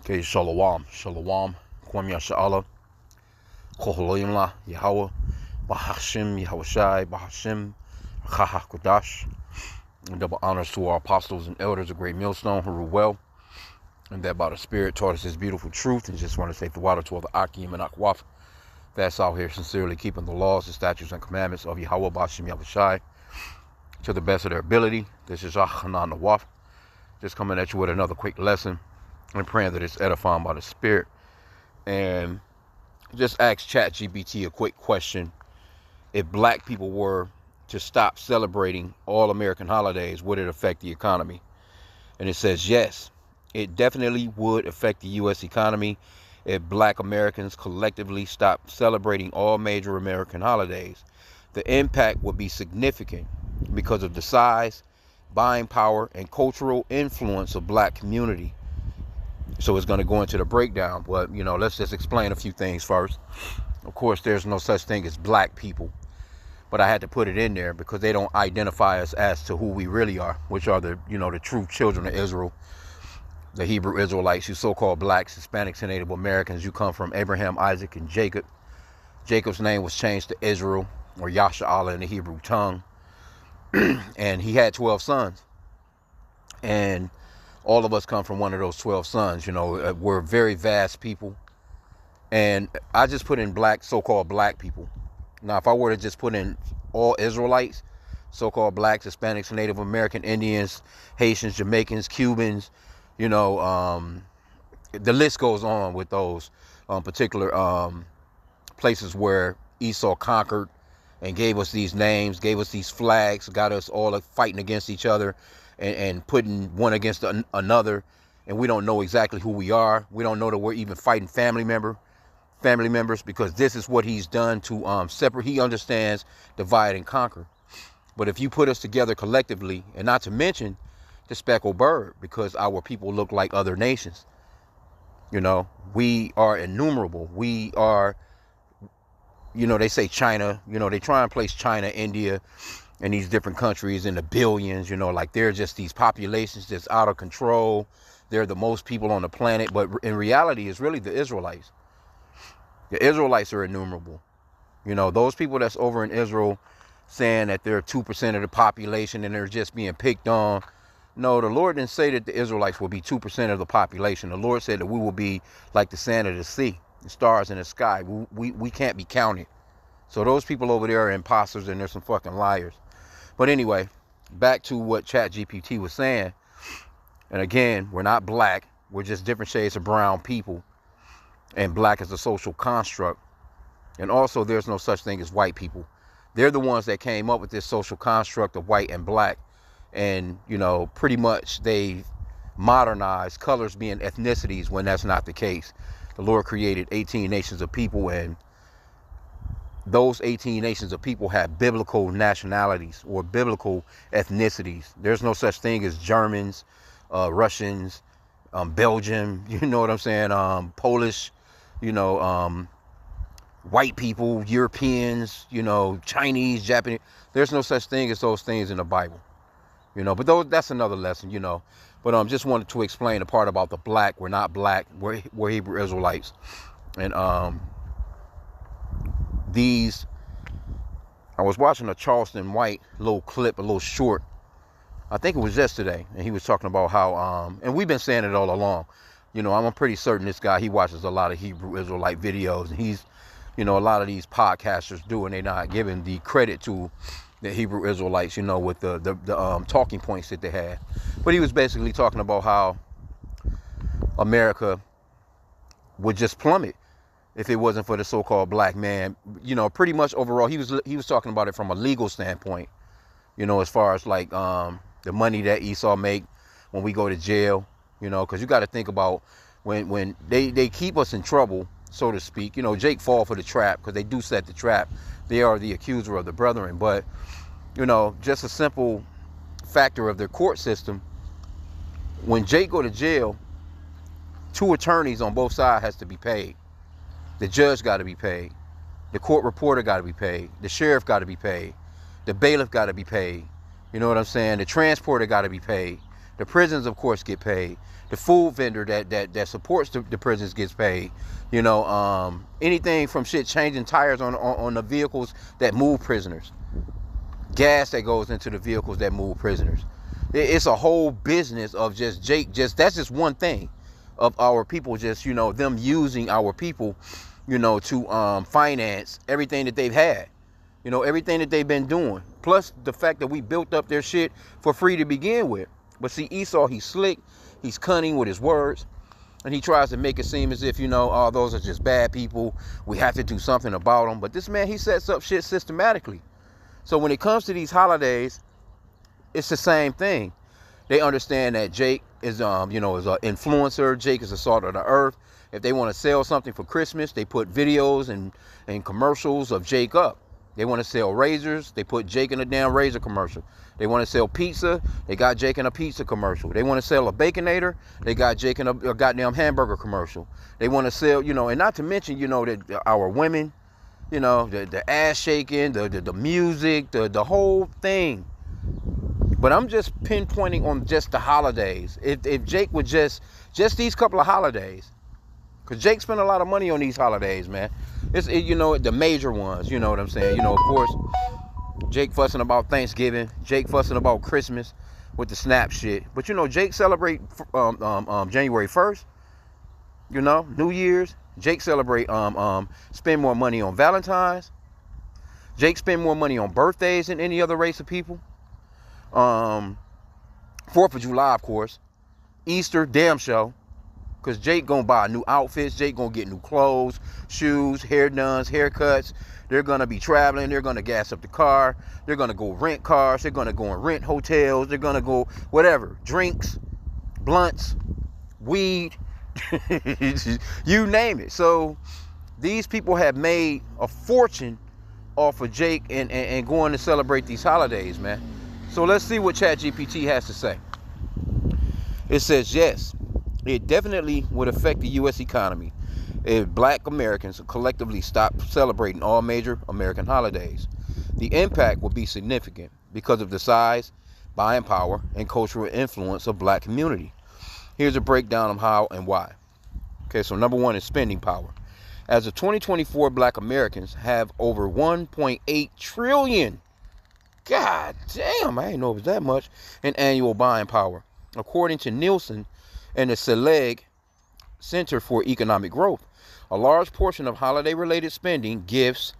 Okay, Shalom, Shalom, Kwam Yasha'Allah, Koholayimla, Yahweh, Bahashim, Yahushai, Bahashim, Chaha Kodash, and double honors to our apostles and elders of Great Millstone who rule well, and that by the Spirit taught us His beautiful truth, and just want to say the water to all the H.I.M and Akwaf that's out here sincerely keeping the laws, the statutes, and commandments of Yahweh, Bahashim, Yahushai, to the best of their ability. This is Hanan Nawaf, just coming at you with another quick lesson, and praying that it's edifying by the Spirit. And just ask ChatGPT a quick question. If black people were to stop celebrating all American holidays, would it affect the economy? And it says yes, it definitely would affect the U.S. economy if black Americans collectively stopped celebrating all major American holidays. The impact would be significant because of the size, buying power, and cultural influence of black community. So it's going to go into the breakdown, but let's just explain a few things first. Of course, there's no such thing as black people, but I had to put it in there because they don't identify us as to who we really are, which are the true children of Israel, the Hebrew Israelites, you so-called blacks, Hispanics, and Native Americans. You come from Abraham, Isaac, and Jacob. Jacob's name was changed to Israel, or Yasha'Allah in the Hebrew tongue, and he had 12 sons, and all of us come from one of those 12 sons. We're very vast people. And I just put in black, so-called black people. Now, if I were to just put in all Israelites, so-called blacks, Hispanics, Native American, Indians, Haitians, Jamaicans, Cubans, the list goes on with those particular places where Esau conquered and gave us these names, gave us these flags, got us all fighting against each other and putting one against another. And we don't know exactly who we are. We don't know that we're even fighting family members, because this is what he's done to separate. He understands divide and conquer. But if you put us together collectively, and not to mention the speckled bird, because our people look like other nations, we are innumerable. We are, they say China, they try and place China, India, and these different countries in the billions, like they're just these populations that's out of control. They're the most people on the planet, but in reality, it's really the Israelites. The Israelites are innumerable. Those people that's over in Israel saying that they're 2% of the population and they're just being picked on. No, the Lord didn't say that the Israelites will be 2% of the population. The Lord said that we will be like the sand of the sea, the stars in the sky. We can't be counted. So those people over there are imposters and they're some fucking liars. But anyway, back to what ChatGPT was saying. And again, we're not black. We're just different shades of brown people. And black is a social construct. And also, there's no such thing as white people. They're the ones that came up with this social construct of white and black. And, pretty much they modernized colors being ethnicities when that's not the case. The Lord created 18 nations of people, and those 18 nations of people have biblical nationalities or biblical ethnicities. There's no such thing as Germans, Russians, Belgium, you know what I'm saying? Polish, white people, Europeans, Chinese, Japanese. There's no such thing as those things in the Bible, but that's another lesson, But just wanted to explain the part about the black. We're not black. We're Hebrew Israelites. And I was watching a Charleston White little clip, a little short. I think it was yesterday, and he was talking about how, and we've been saying it all along. I'm pretty certain this guy, he watches a lot of Hebrew Israelite videos, and he's, a lot of these podcasters do, and they're not giving the credit to the Hebrew Israelites, with the talking points that they had. But he was basically talking about how America would just plummet if it wasn't for the so-called black man. Pretty much overall, he was talking about it from a legal standpoint, as far as like the money that Esau make when we go to jail, because you got to think about when they keep us in trouble, so to speak. Jake fall for the trap because they do set the trap. They are the accuser of the brethren. But, just a simple factor of their court system. When Jake go to jail, 2 attorneys on both sides has to be paid. The judge got to be paid. The court reporter got to be paid. The sheriff got to be paid. The bailiff got to be paid. You know what I'm saying? The transporter got to be paid. The prisons, of course, get paid. The food vendor that supports the prisons gets paid. You know, anything from shit changing tires on the vehicles that move prisoners. Gas that goes into the vehicles that move prisoners. It's a whole business of just Jake. That's just one thing of our people. Just, you know, them using our people, you know, to finance everything that they've had. You know, everything that they've been doing. Plus the fact that we built up their shit for free to begin with. But see, Esau, he's slick. He's cunning with his words. And he tries to make it seem as if, you know, oh, those are just bad people. We have to do something about them. But this man, he sets up shit systematically. So when it comes to these holidays, it's the same thing. They understand that Jake is, you know, is an influencer. Jake is the salt of the earth. If they want to sell something for Christmas, they put videos and commercials of Jake up. They want to sell razors, they put Jake in a damn razor commercial. They want to sell pizza, they got Jake in a pizza commercial. They want to sell a Baconator, they got Jake in a goddamn hamburger commercial. They want to sell, you know, and not to mention, you know, that our women, you know, the ass shaking, the music, the whole thing. But I'm just pinpointing on just the holidays. If Jake would just these couple of holidays, because Jake spent a lot of money on these holidays, man. You know, the major ones, you know what I'm saying? You know, of course, Jake fussing about Thanksgiving. Jake fussing about Christmas with the snap shit. But, you know, Jake celebrate January 1st. You know, New Year's. Jake celebrate, spend more money on Valentine's. Jake spend more money on birthdays than any other race of people. 4th of July, of course. Easter, damn show. Because Jake gonna buy new outfits. Jake gonna get new clothes, shoes, hair dones, haircuts. They're gonna be traveling. They're gonna gas up the car. They're gonna go rent cars. They're gonna go and rent hotels. They're gonna go whatever. Drinks, blunts, weed. You name it. So these people have made a fortune off of Jake and going to celebrate these holidays, man. So let's see what ChatGPT has to say. It says, yes, it definitely would affect the U.S. economy if Black Americans collectively stop celebrating all major American holidays. The impact would be significant because of the size, buying power, and cultural influence of Black community. Here's a breakdown of how and why. Okay, so number one is spending power. As of 2024, Black Americans have over 1.8 trillion. God damn, I didn't know it was that much in annual buying power, according to Nielsen and the Selig Center for Economic Growth. A large portion of holiday-related spending, gifts,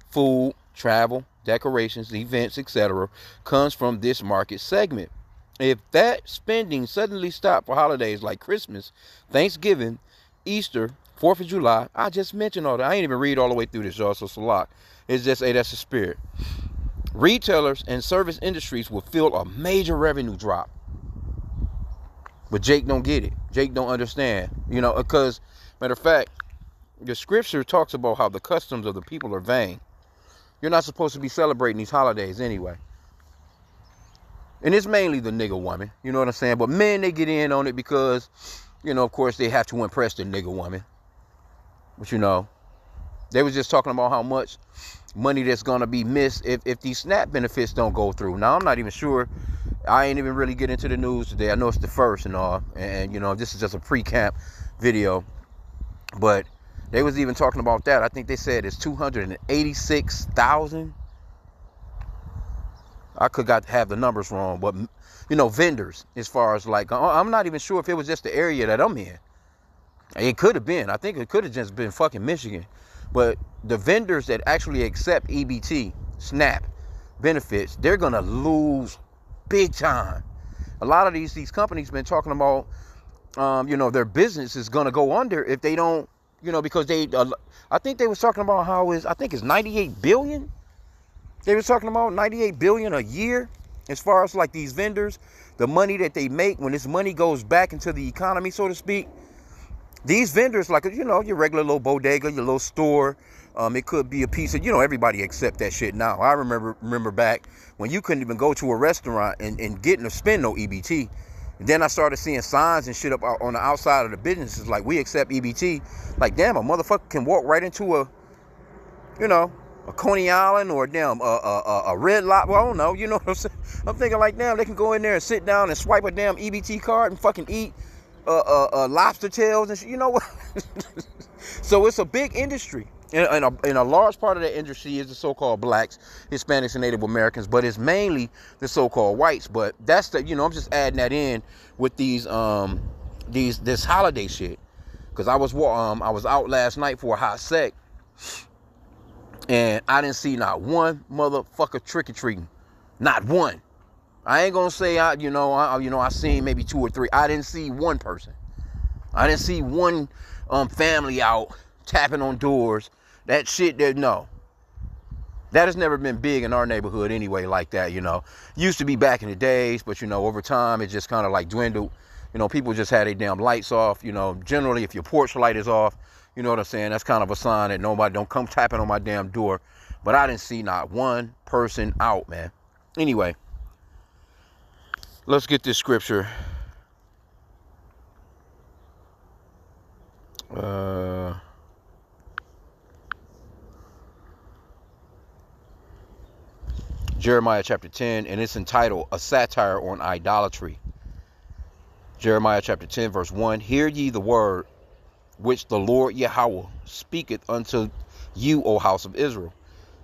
food, travel, decorations, events, etc., comes from this market segment. If that spending suddenly stopped for holidays like Christmas, Thanksgiving, Easter, 4th of July, I just mentioned all that. I ain't even read all the way through this, y'all, so salak. It's just, hey, that's the spirit. Retailers and service industries will feel a major revenue drop. But Jake don't get it. Jake don't understand. You know, because, matter of fact, the scripture talks about how the customs of the people are vain. You're not supposed to be celebrating these holidays anyway. And it's mainly the nigga woman. You know what I'm saying? But men, they get in on it because, you know, of course, they have to impress the nigga woman. But, you know, they was just talking about how much money that's going to be missed if these SNAP benefits don't go through. Now, I'm not even sure. I ain't even really get into the news today. I know it's the first and all. And you know, this is just a pre-camp video. But they was even talking about that. I think they said it's 286,000. I could have the numbers wrong. But, you know, vendors, as far as like, I'm not even sure if it was just the area that I'm in. It could have been. I think it could have just been fucking Michigan. But the vendors that actually accept EBT, SNAP benefits, they're going to lose big time. A lot of these companies been talking about, you know, their business is going to go under if they don't, you know, because they, I think they was talking about how I think it's 98 billion. They was talking about 98 billion a year as far as like these vendors, the money that they make when this money goes back into the economy, so to speak. These vendors, like, you know, your regular little bodega, your little store, it could be a piece of, you know, everybody accept that shit now. I remember back when you couldn't even go to a restaurant and get to spend no EBT. And then I started seeing signs and shit up on the outside of the businesses like, we accept EBT. Like, damn, a motherfucker can walk right into a, you know, a Coney Island or a damn a Red Lot. Well, I don't know. You know what I'm saying? I'm thinking like, damn, they can go in there and sit down and swipe a damn EBT card and fucking eat lobster tails and shit. You know what? So it's a big industry. And a large part of that industry is the so-called blacks, Hispanics, and Native Americans, but it's mainly the so-called whites. But that's the, I'm just adding that in with this holiday shit, because I was out last night for a hot sec, and I didn't see not one motherfucker trick or treating, not one. I ain't gonna say I seen maybe 2 or 3. I didn't see one person. I didn't see one family out tapping on doors. That shit, no. That has never been big in our neighborhood anyway, like that, Used to be back in the days, but, over time, it just kind of like dwindled. People just had their damn lights off. Generally, if your porch light is off, you know what I'm saying? That's kind of a sign that nobody don't come tapping on my damn door. But I didn't see not one person out, man. Anyway, let's get this scripture. Jeremiah chapter 10, and it's entitled A Satire on Idolatry. Jeremiah chapter 10, verse 1. Hear ye the word which the Lord Yahweh speaketh unto you, O house of Israel.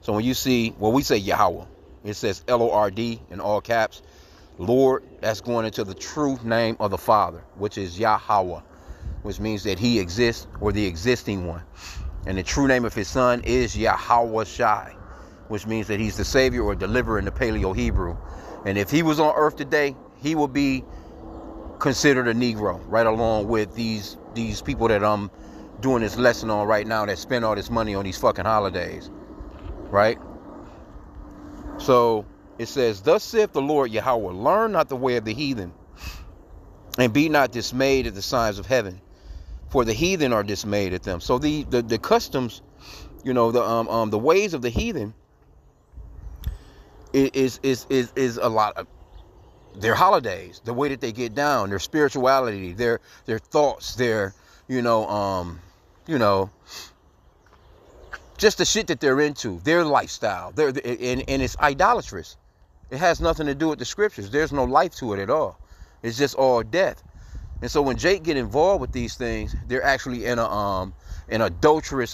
So when you see, we say Yahweh, it says Lord in all caps. Lord, that's going into the true name of the Father, which is Yahweh, which means that he exists, or the existing one. And the true name of his son is Yahweh Shai, which means that he's the savior or deliverer in the Paleo Hebrew. And if he was on earth today, he would be considered a Negro, right along with these people that I'm doing this lesson on right now that spend all this money on these fucking holidays, right? So it says, thus saith the Lord Yahweh, learn not the way of the heathen, and be not dismayed at the signs of heaven, for the heathen are dismayed at them. So the customs, the ways of the heathen is a lot of their holidays, the way that they get down, their spirituality, their thoughts, their just the shit that they're into, their lifestyle, and it's idolatrous. It has nothing to do with the scriptures. There's no life to it at all. It's just all death. And so when Jake get involved with these things, they're actually in a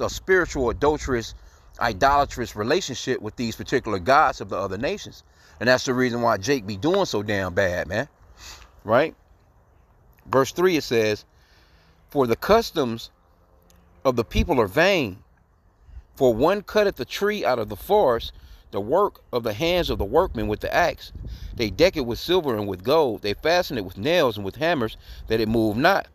spiritual adulterous, idolatrous relationship with these particular gods of the other nations. And that's the reason why Jake be doing so damn bad, man. Right? Verse 3, it says, for the customs of the people are vain. For one cutteth the tree out of the forest, the work of the hands of the workmen with the axe. They deck it with silver and with gold. They fasten it with nails and with hammers, that it move not.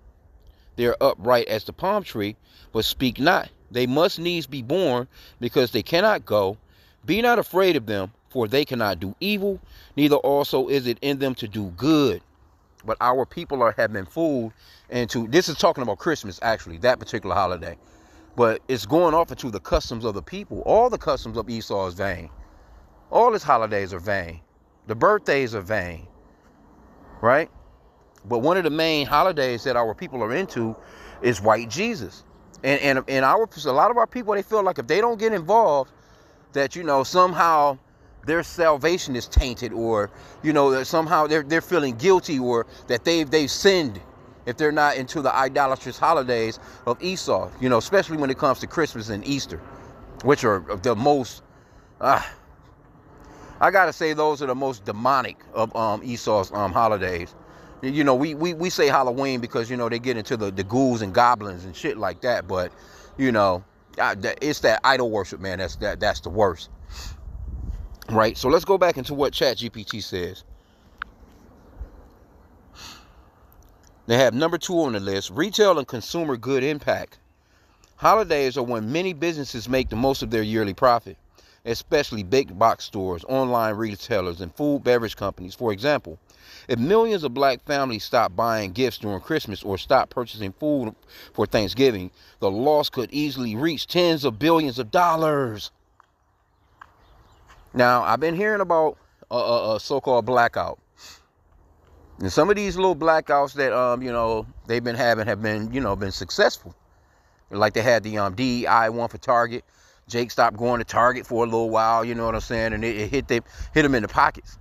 They are upright as the palm tree, but speak not. They must needs be born, because they cannot go. Be not afraid of them, for they cannot do evil, neither also is it in them to do good. But our people have been fooled into, this is talking about Christmas, actually, that particular holiday. But it's going off into the customs of the people. All the customs of Esau is vain. All his holidays are vain. The birthdays are vain. Right? But one of the main holidays that our people are into is white Jesus. And a lot of our people, they feel like if they don't get involved, that, somehow their salvation is tainted, or, that somehow they're feeling guilty, or that they've sinned if they're not into the idolatrous holidays of Esau, especially when it comes to Christmas and Easter, which are the most, I gotta say, those are the most demonic of Esau's holidays. We say Halloween because, they get into the ghouls and goblins and shit like that, but, it's that idol worship, man. That's the worst. Right? So let's go back into what ChatGPT says. They have number 2 on the list, retail and consumer good impact. Holidays are when many businesses make the most of their yearly profit, especially big box stores, online retailers, and food beverage companies. For example, if millions of black families stop buying gifts during Christmas or stop purchasing food for Thanksgiving, the loss could easily reach tens of billions of dollars. Now, I've been hearing about a so-called blackout. And some of these little blackouts that, they've been having have been, been successful. Like they had the DEI one for Target. Jake stopped going to Target for a little while, you know what I'm saying? And it hit him in the pockets,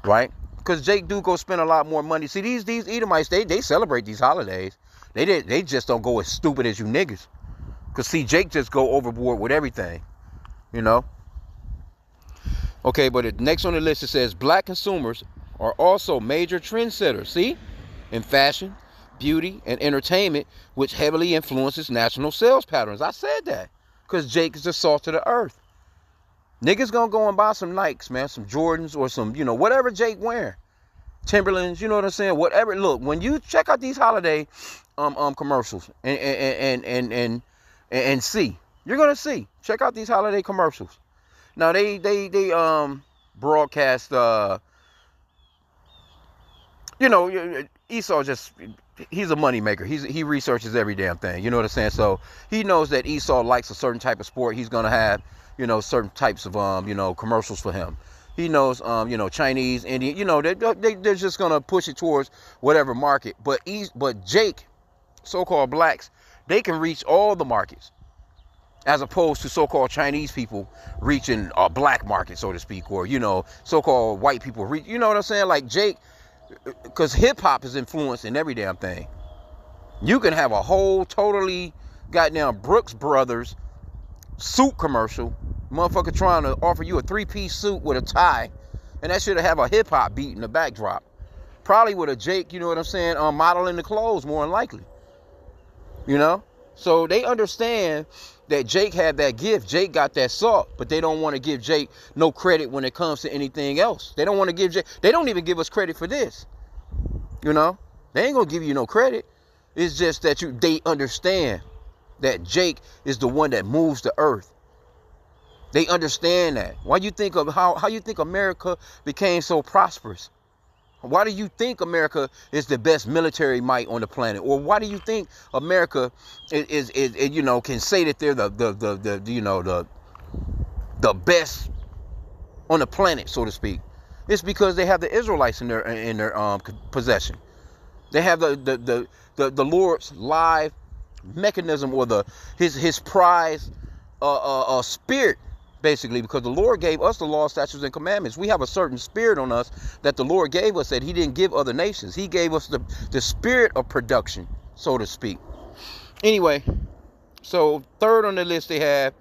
right? Because Jake do go spend a lot more money. See, these Edomites, they celebrate these holidays. They just don't go as stupid as you niggas. Because, see, Jake just go overboard with everything, you know? Okay, but next on the list, it says black consumers are also major trendsetters, see? In fashion, beauty, and entertainment, which heavily influences national sales patterns. I said that. Because Jake is the salt of the earth. Niggas gonna go and buy some Nikes, man. Some Jordans or some, you know, whatever Jake wearing. Timberlands, you know what I'm saying? Whatever. Look, when you check out these holiday commercials and see, you're gonna see. Check out these holiday commercials. Now they broadcast you know, Esau he's a money maker. He researches every damn thing. You know what I'm saying? So he knows that Esau likes a certain type of sport. He's gonna have, you know, certain types of you know, commercials for him. He knows you know, Chinese, Indian, you know, they're just gonna push it towards whatever market. But Jake, so-called blacks, they can reach all the markets, as opposed to so-called Chinese people reaching a black market, so to speak, or, you know, so-called white people reach, you know what I'm saying? Like Jake, because hip-hop is influencing every damn thing. You can have a whole totally goddamn Brooks Brothers suit commercial, motherfucker trying to offer you a 3-piece suit with a tie, and that should have a hip-hop beat in the backdrop. Probably with a Jake, you know what I'm saying, modeling the clothes, more than likely. You know? So they understand that Jake had that gift. Jake got that salt, but they don't want to give Jake no credit when it comes to anything else. They don't want to give Jake, they don't even give us credit for this. You know? They ain't gonna give you no credit. It's just that they understand that Jake is the one that moves the earth. They understand that. Why you think of how you think America became so prosperous? Why do you think America is the best military might on the planet? Or why do you think America is you know, can say that they're the you know, the best on the planet, so to speak? It's because they have the Israelites in their possession. They have the Lord's live mechanism, or his prize spirit, basically, because the Lord gave us the law, statutes, and commandments. We have a certain spirit on us that the Lord gave us that he didn't give other nations. He gave us the spirit of production, so to speak. Anyway, so third on the list they have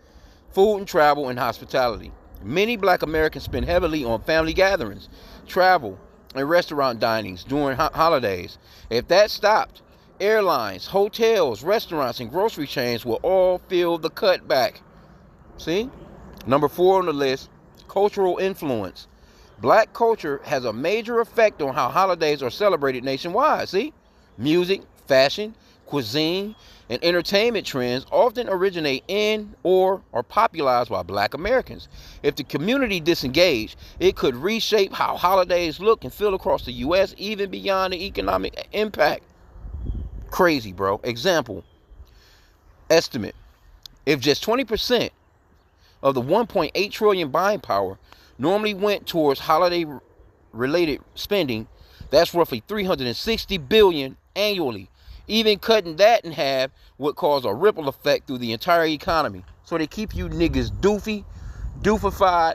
food and travel and hospitality. Many black Americans spend heavily on family gatherings, travel, and restaurant dinings during holidays. If that stopped, airlines, hotels, restaurants, and grocery chains will all feel the cutback. See? Number 4 on the list, cultural influence. Black culture has a major effect on how holidays are celebrated nationwide. See? Music, fashion, cuisine, and entertainment trends often originate in or are popularized by black Americans. If the community disengaged, it could reshape how holidays look and feel across the U.S., even beyond the economic impact. Crazy, bro. Example, estimate. If just 20% of the 1.8 trillion buying power normally went towards holiday-related spending, that's roughly 360 billion annually. Even cutting that in half would cause a ripple effect through the entire economy. So they keep you niggas doofified,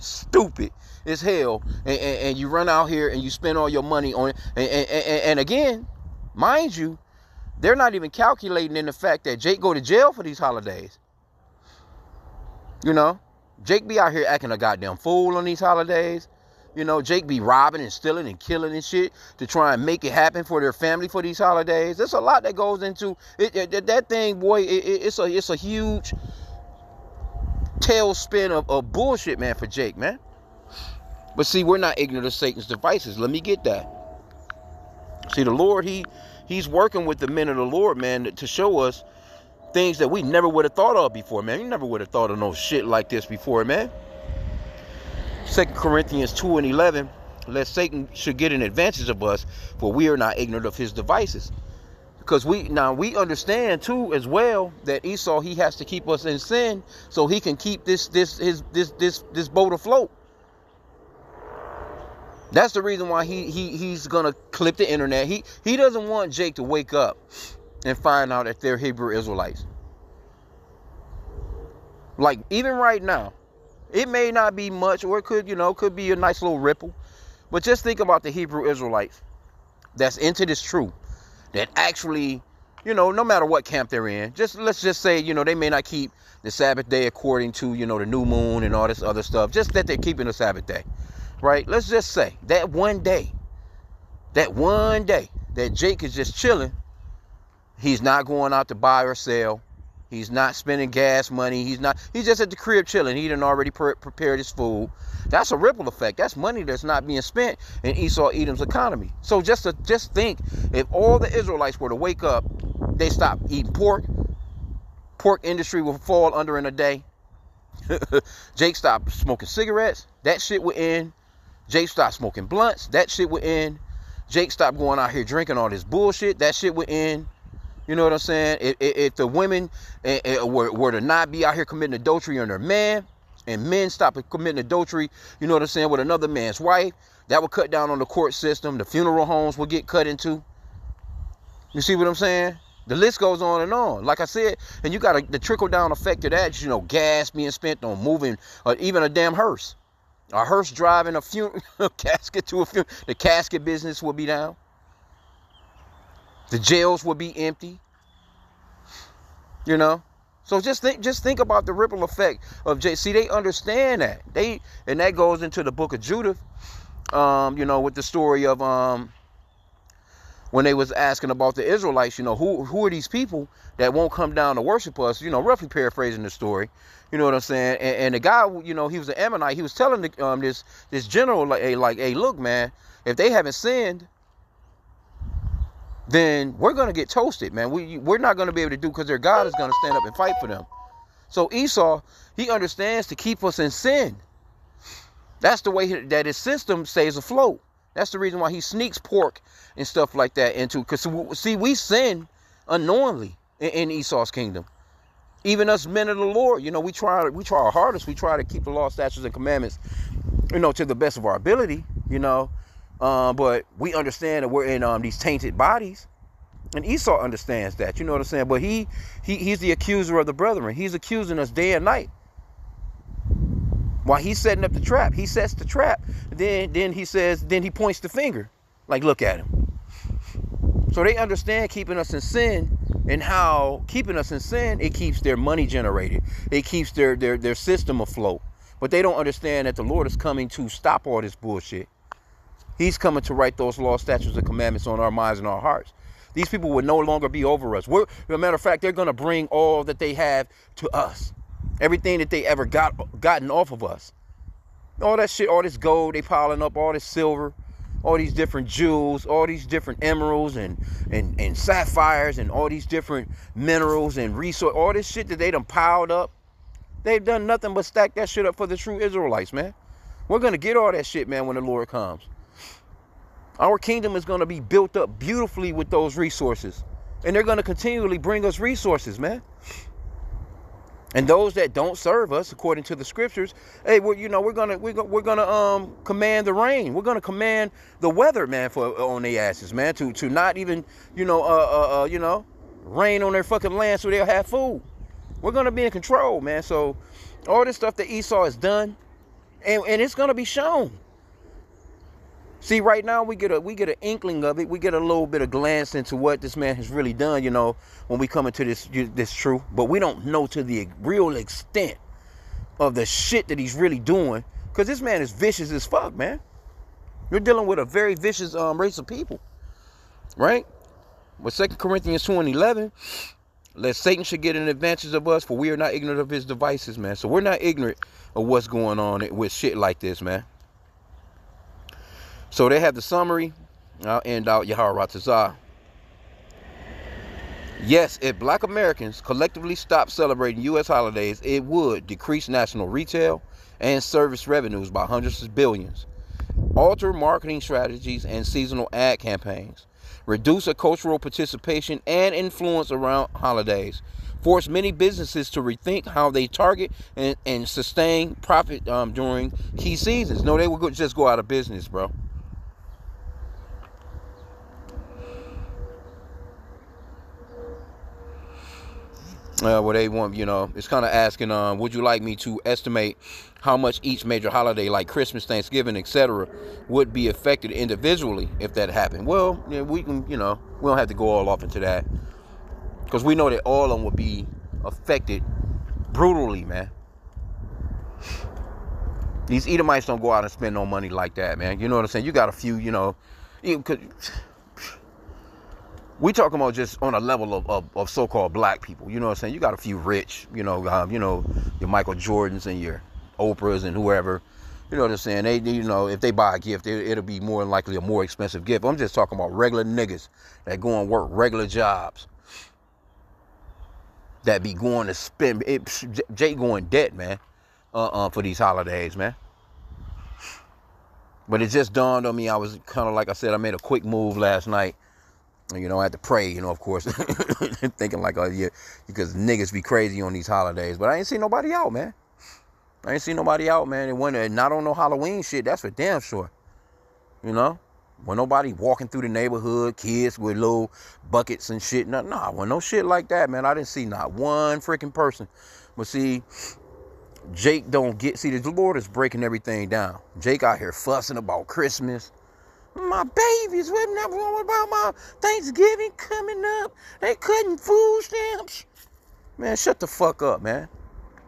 stupid as hell, and you run out here and you spend all your money on it. And again, mind you, they're not even calculating in the fact that Jake go to jail for these holidays. You know, Jake be out here acting a goddamn fool on these holidays. You know, Jake be robbing and stealing and killing and shit to try and make it happen for their family for these holidays. There's a lot that goes into it. That thing, boy, it's a huge tailspin of bullshit, man, for Jake, man. But see, we're not ignorant of Satan's devices. Let me get that. See, the Lord, he's working with the men of the Lord, man, to show us things that we never would have thought of before, man. You never would have thought of no shit like this before, man. 2 Corinthians 2:11, lest Satan should get an advantage of us, for we are not ignorant of his devices. Because we understand too as well that Esau, he has to keep us in sin so he can keep this boat afloat. That's the reason why he's gonna clip the internet. He doesn't want Jake to wake up and find out that they're Hebrew Israelites. Like, even right now, it may not be much, or it could, could be a nice little ripple. But just think about the Hebrew Israelites that's into this truth, that actually, no matter what camp they're in, let's just say, they may not keep the Sabbath day according to, the new moon and all this other stuff, just that they're keeping the Sabbath day, right? Let's just say that one day that Jake is just chilling, he's not going out to buy or sell. He's not spending gas money. He's just at the crib chilling. He done already prepared his food. That's a ripple effect. That's money that's not being spent in Esau Edom's economy. So just think, if all the Israelites were to wake up, they stop eating pork. Pork industry will fall under in a day. Jake stopped smoking cigarettes. That shit would end. Jake stopped smoking blunts. That shit would end. Jake stopped going out here drinking all this bullshit. That shit would end. You know what I'm saying? If the women were to not be out here committing adultery on their man, and men stop committing adultery, you know what I'm saying, with another man's wife, that would cut down on the court system. The funeral homes would get cut into. You see what I'm saying? The list goes on and on. Like I said, and you got the trickle-down effect of that, gas being spent on moving, even a damn hearse. A hearse driving a funeral casket to a funeral. The casket business will be down. The jails will be empty. So just think about the ripple effect of See, they understand that. And that goes into the book of Judith, with the story of when they was asking about the Israelites, who are these people that won't come down to worship us, roughly paraphrasing the story. You know what I'm saying? And the guy, he was an Ammonite. He was telling this general, hey, look, man, if they haven't sinned, then we're going to get toasted, man. We're not going to be able to do, because their God is going to stand up and fight for them. So Esau, he understands to keep us in sin. That's the way that his system stays afloat. That's the reason why he sneaks pork and stuff like that into, because see, we sin unknowingly in Esau's kingdom. Even us men of the Lord, we try our hardest. We try to keep the law, statutes, and commandments, to the best of our ability, but we understand that we're in these tainted bodies, and Esau understands that. You know what I'm saying? But he's the accuser of the brethren. He's accusing us day and night. While he's setting up the trap, he sets the trap. Then he points the finger, like, look at him. So they understand keeping us in sin, and how keeping us in sin, it keeps their money generated. It keeps their system afloat. But they don't understand that the Lord is coming to stop all this bullshit. He's coming to write those laws, statutes, and commandments on our minds and our hearts. These people will no longer be over us. As a matter of fact, they're going to bring all that they have to us. Everything that they ever gotten off of us. All that shit, all this gold they piling up, all this silver, all these different jewels, all these different emeralds and sapphires, and all these different minerals and resources, all this shit that they done piled up. They've done nothing but stack that shit up for the true Israelites, man. We're going to get all that shit, man, when the Lord comes. Our kingdom is going to be built up beautifully with those resources. And they're going to continually bring us resources, man. And those that don't serve us, according to the scriptures, hey, we're gonna command the rain. We're gonna command the weather, man, on their asses, man, to not even, rain on their fucking land so they'll have food. We're gonna be in control, man. So all this stuff that Esau has done, and it's gonna be shown. See, right now we get an inkling of it. We get a little bit of glance into what this man has really done, when we come into this truth. But we don't know to the real extent of the shit that he's really doing, because this man is vicious as fuck, man. You're dealing with a very vicious race of people, right? With 2 Corinthians 2:11, lest Satan should get an advantage of us, for we are not ignorant of his devices, man. So we're not ignorant of what's going on with shit like this, man. So they have the summary. I'll end out Yahweh Ratazah. Yes, if black Americans collectively stopped celebrating U.S. holidays, it would decrease national retail and service revenues by hundreds of billions, alter marketing strategies and seasonal ad campaigns, reduce a cultural participation and influence around holidays, force many businesses to rethink how they target and sustain profit during key seasons. No, they would just go out of business, bro. Where they want, it's kind of asking, would you like me to estimate how much each major holiday, like Christmas, Thanksgiving, etc., would be affected individually if that happened? Well, yeah, we can, we don't have to go all off into that, because we know that all of them would be affected brutally, man. These Edomites don't go out and spend no money like that, man. You know what I'm saying? You got a few, we talking about just on a level of so-called black people. You know what I'm saying? You got a few rich, your Michael Jordans and your Oprahs and whoever. You know what I'm saying? They, if they buy a gift, it'll be more than likely a more expensive gift. I'm just talking about regular niggas that go and work regular jobs, that be going to spend. Jake going debt, man, for these holidays, man. But it just dawned on me. I was kind of, like I said, I made a quick move last night. I had to pray, of course, thinking like, oh yeah, because niggas be crazy on these holidays. But I ain't seen nobody out, man. And when not on no Halloween shit, that's for damn sure. When nobody walking through the neighborhood, kids with little buckets and shit. Nah, when no shit like that, man. I didn't see not one freaking person. But see, Jake the Lord is breaking everything down. Jake out here fussing about Christmas. My babies, what about my Thanksgiving coming up? They cutting food stamps. Man, shut the fuck up, man.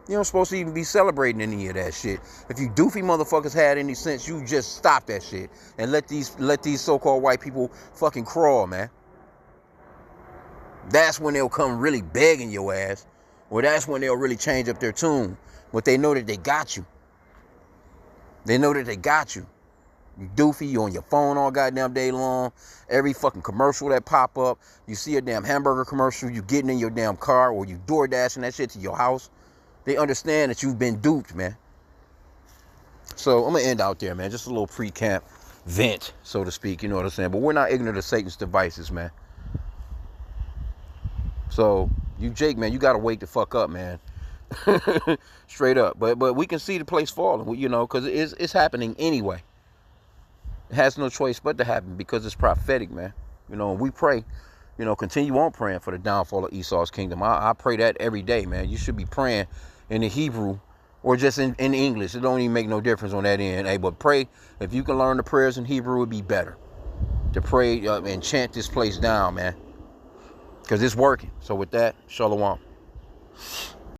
You don't supposed to even be celebrating any of that shit. If you doofy motherfuckers had any sense, you just stop that shit and let these so-called white people fucking crawl, man. That's when they'll come really begging your ass, or that's when they'll really change up their tune. But they know that they got you. You doofy, you on your phone all goddamn day long. Every fucking commercial that pop up, you see a damn hamburger commercial, you getting in your damn car, or you door dashing that shit to your house. They understand that you've been duped, man. So I'm gonna end out there, man. Just a little pre-camp vent, so to speak, you know what I'm saying? But we're not ignorant of Satan's devices, man. So you, Jake, man, you gotta wake the fuck up, man. Straight up. But we can see the place falling, because it's happening anyway. It has no choice but to happen, because it's prophetic, man. We pray, continue on praying for the downfall of Esau's kingdom. I pray that every day, man. You should be praying in the Hebrew or just in English. It don't even make no difference on that end. Hey, but pray, if you can learn the prayers in Hebrew, it would be better to pray and chant this place down, man, because it's working. So with that, shalom.